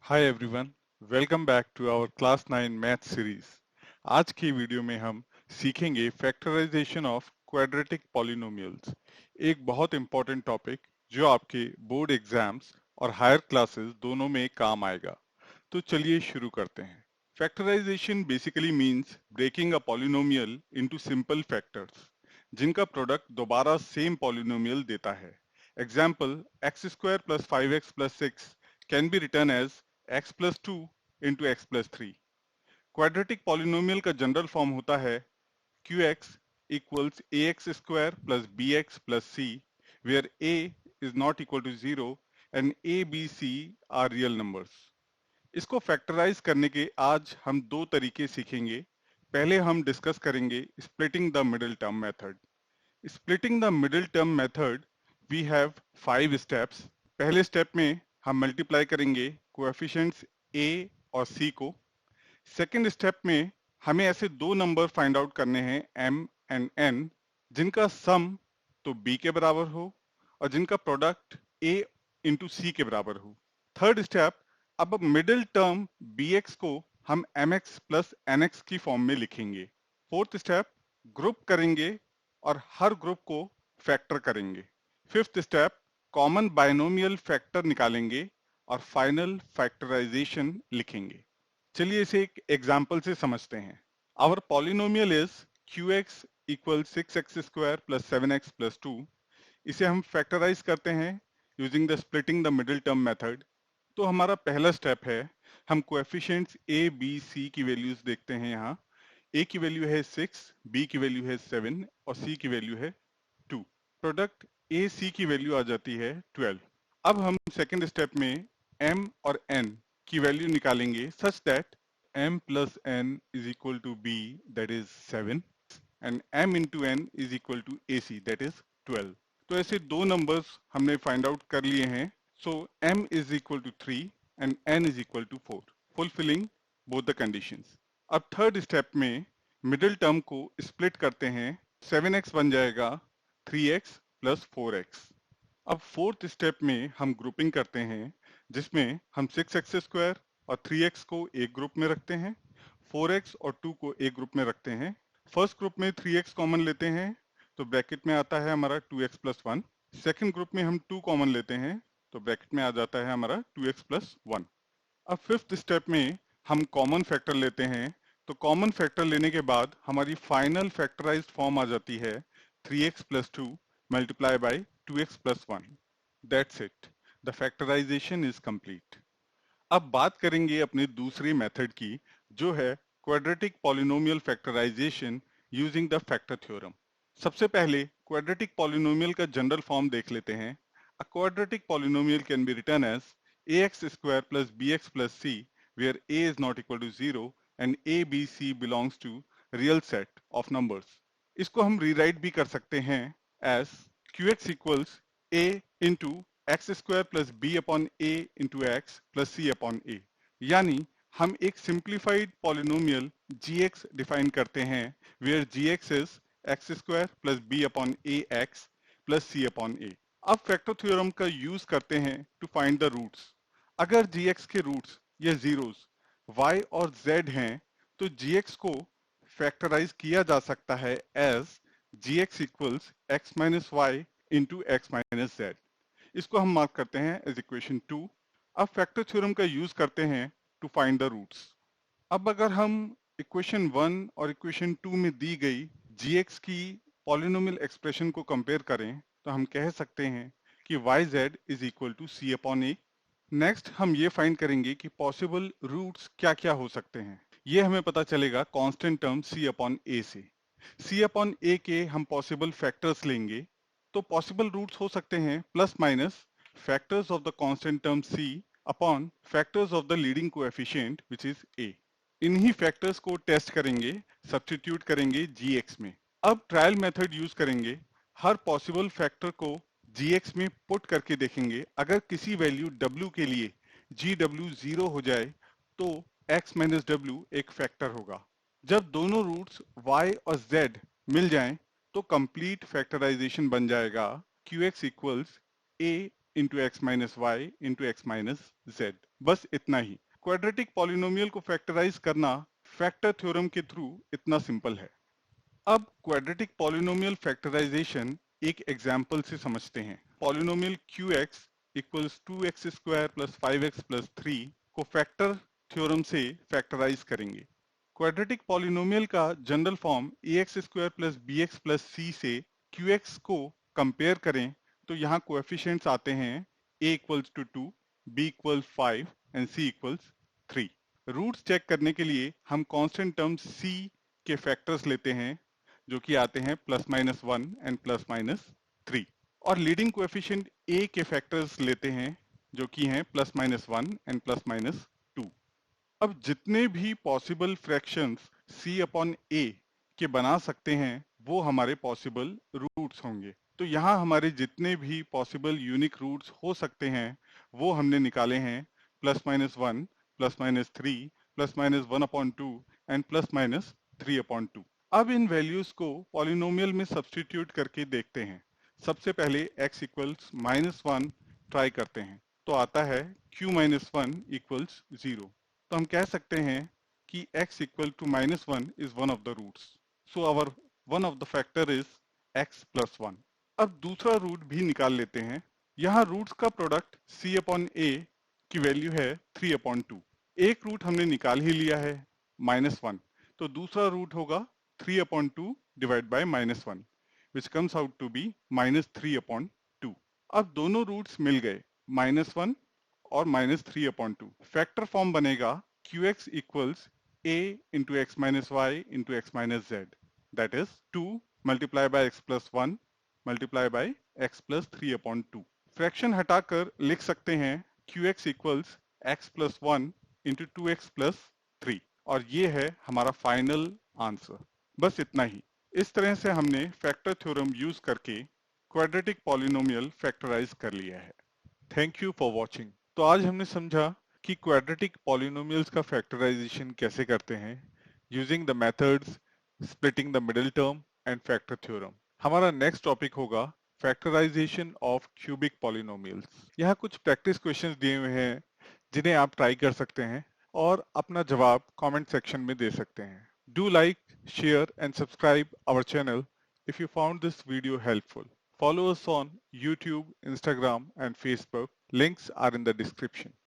Hi everyone, welcome back to our class 9 math series. आज की video में हम सीखेंगे फैक्टराइजेशन ऑफ क्वाड्रेटिक पॉलिनोमियल्स, एक बहुत इंपॉर्टेंट टॉपिक जो आपके बोर्ड एग्जाम्स और हायर क्लासेस दोनों में काम आएगा। तो चलिए शुरू करते हैं। Factorisation basically means breaking a polynomial into simple factors जिनका प्रोडक्ट दोबारा सेम पॉलिनोमियल देता है। Example, x square plus 5x plus 6 can be written as x plus 2 into x plus 3। Quadratic polynomial का जनरल फॉर्म होता है qx equals ax square plus bx plus c, where a is not equal to 0 and a, b, c are real numbers। इसको factorise करने के आज हम दो तरीके सीखेंगे। पहले हम डिस्कस करेंगे splitting the middle term method. Splitting the middle term method we have 5 steps. पहले स्टेप में हम मल्टीप्लाई करेंगे कोएफिशिएंट्स a और c को। सेकंड स्टेप में हमें ऐसे दो नंबर फाइंड आउट करने हैं m एंड n जिनका सम तो b के बराबर हो और जिनका प्रोडक्ट a इंटू c के बराबर हो। थर्ड स्टेप, अब मिडिल टर्म bx को हम mx प्लस nx की फॉर्म में लिखेंगे। फोर्थ स्टेप, ग्रुप करेंगे और हर ग्रुप को फैक्टर करेंगे। Fifth step, common binomial factor निकालेंगे और फाइनल फैक्टराइजेशन लिखेंगे। चलिए इसे एक एग्जाम्पल से समझते हैं। Our polynomial is qx equal 6x square plus 7x plus 2। इसे हम फैक्टराइज करते हैं using the splitting the middle term method. तो हमारा पहला स्टेप है, हम कोएफिशिएंट्स a b c की वैल्यूज देखते हैं। यहाँ a की वैल्यू है 6, b की वैल्यू है 7 और c की वैल्यू है 2। प्रोडक्ट a c की वैल्यू आ जाती है 12। अब हम सेकंड स्टेप में m और n की वैल्यू निकालेंगे such that m plus n is equal to b that is 7 and m into n is equal to ac that is 12। तो ऐसे दो नंबर्स हमने फाइंड आउट कर लिए हैं। So m is equal to 3 and n is equal to 4, fulfilling both the conditions. अब third step में middle term को स्प्लिट करते हैं। 7x बन जाएगा 3x प्लस 4x। अब फोर्थ स्टेप में हम ग्रुपिंग करते हैं जिसमें हम 6x स्क्वायर और 3x को एक ग्रुप में रखते हैं, 4x और 2 को एक ग्रुप में रखते हैं। फर्स्ट ग्रुप में 3x कॉमन लेते हैं तो ब्रैकेट में आता है हमारा 2x प्लस 1। सेकेंड ग्रुप में हम 2 कॉमन लेते हैं तो ब्रैकेट में आ जाता है हमारा 2x प्लस 1। अब फिफ्थ स्टेप में हम कॉमन फैक्टर लेते हैं। तो कॉमन फैक्टर लेने के बाद हमारी फाइनल फैक्टराइज्ड फॉर्म आ जाती है 3x plus 2 multiply by 2x plus 1। That's it, the factorisation is complete. अब बात करेंगे अपने दूसरी मेथड की जो है quadratic polynomial factorisation using the factor theorem. सबसे पहले क्वाड्रेटिक पॉलिनोमियल का जनरल फॉर्म देख लेते हैं। A quadratic polynomial can be written as ax square plus bx plus c where a is not equal to 0 and a b c belongs to real set of numbers। इसको हम rewrite भी कर सकते हैं as qx equals a into x square plus b upon a into x plus c upon a। यानी हम एक simplified polynomial gx define करते हैं where gx is x square plus b upon a x plus c upon a। अब factor theorem का use करते हैं to find the roots. अगर gx के रूट्स या जीरोस y और z हैं तो gx को फैक्टराइज किया जा सकता है as gx equals x minus y into x minus z. इसको हम मार्क करते हैं एज इक्वेशन 2। अब फैक्टर थ्योरम का यूज करते हैं टू फाइंड द रूट्स। अब अगर हम इक्वेशन 1 और इक्वेशन 2 में दी गई gx की पॉलिनोमियल एक्सप्रेशन को कंपेयर करें तो हम कह सकते हैं कि yz is equal to c upon a. Next हम ये फाइंड करेंगे कि पॉसिबल रूट्स क्या क्या हो सकते हैं। ये हमें पता चलेगा constant term c upon a से। c अपॉन a के हम पॉसिबल फैक्टर्स लेंगे तो पॉसिबल रूट्स हो सकते हैं plus minus factors of the constant term c upon factors of the leading coefficient which is a। इन्हीं फैक्टर्स को टेस्ट करेंगे, सब्स्टिट्यूट करेंगे gx में। अब ट्रायल मेथड यूज करेंगे, हर पॉसिबल फैक्टर को gx में पुट करके देखेंगे। अगर किसी वैल्यू w के लिए gw 0 हो जाए तो x माइनस w एक फैक्टर होगा। जब दोनों रूट्स y और z मिल जाएं तो कंप्लीट फैक्टराइजेशन बन जाएगा qx equals a into x minus y into x minus z. बस इतना ही। क्वाड्रेटिक पॉलिनोमियल को फैक्टराइज करना फैक्टर थ्योरम के थ्रू इतना सिंपल है। अब क्वाड्रेटिक पॉलिनोमियल फैक्टराइजेशन एक एग्जाम्पल से समझते हैं। Polynomial QX equals 2x square plus 5x plus 3 को फैक्टर थ्योरम से फैक्टराइज करेंगे। क्वाड्रेटिक पॉलिनोमियल का general form ax square plus bx plus c से QX को कंपेयर करें तो यहाँ कोएफिशिएंट्स आते हैं a equals to 2, b equals 5 and c equals 3। Roots check करने के लिए हम कांस्टेंट टर्म c के फैक्टर्स लेते हैं जो कि आते हैं plus minus 1 and plus minus 3, और लीडिंग कोएफिशिएंट a के फैक्टर्स लेते हैं जो कि हैं plus minus 1 and plus minus 2। अब जितने भी possible fractions c upon a के बना सकते हैं वो हमारे पॉसिबल रूट्स होंगे। तो यहाँ हमारे जितने भी पॉसिबल यूनिक रूट्स हो सकते हैं वो हमने निकाले हैं plus minus 1, plus minus 3, plus minus 1 upon 2 and plus minus 3 upon 2। अब इन वैल्यूज को पॉलिनोमियल में सब्स्टिट्यूट करके देखते हैं। सबसे पहले x इक्वल्स माइनस 1 ट्राई करते हैं तो आता है q माइनस 1 इक्वल्स 0। तो हम कह सकते हैं कि x equal to minus 1 is one of the roots, so our one of the factor is x plus 1। अब दूसरा रूट भी निकाल लेते हैं। यहाँ रूट्स का प्रोडक्ट c अपॉन a की वैल्यू है 3 अपॉन 2। एक रूट हमने निकाल ही लिया है माइनस 1, तो दूसरा रूट होगा 3 upon 2 divided by minus 1, which comes out to be minus 3 upon 2। अब दोनों रूट्स मिल गए, माइनस 1 और माइनस 3 upon 2। फैक्टर फॉर्म बनेगा QX equals a into x minus y into x minus z, that is 2 multiply by x plus 1 multiply by x plus 3 upon 2। Fraction हटाकर लिख सकते हैं QX equals x plus 1 into 2x plus 3, और ये है हमारा final answer. बस इतना ही। इस तरह से हमने फैक्टर थ्योरम यूज करके क्वाड्रेटिक पॉलिनोमियल फैक्टराइज कर लिया है। Thank you for watching. तो आज हमने समझा कि क्वाड्रेटिक पॉलिनोमियल्स का फैक्टराइजेशन कैसे करते हैं using the methods splitting the middle term and factor theorem. हमारा नेक्स्ट टॉपिक होगा फैक्टराइजेशन ऑफ क्यूबिक पॉलिनोमियल्स। यहाँ कुछ प्रैक्टिस क्वेश्चंस दिए हुए हैं जिन्हें आप ट्राई कर सकते हैं और अपना जवाब कमेंट सेक्शन में दे सकते हैं। Do like, share and subscribe our channel if you found this video helpful. Follow us on YouTube, Instagram and Facebook. Links are in the description.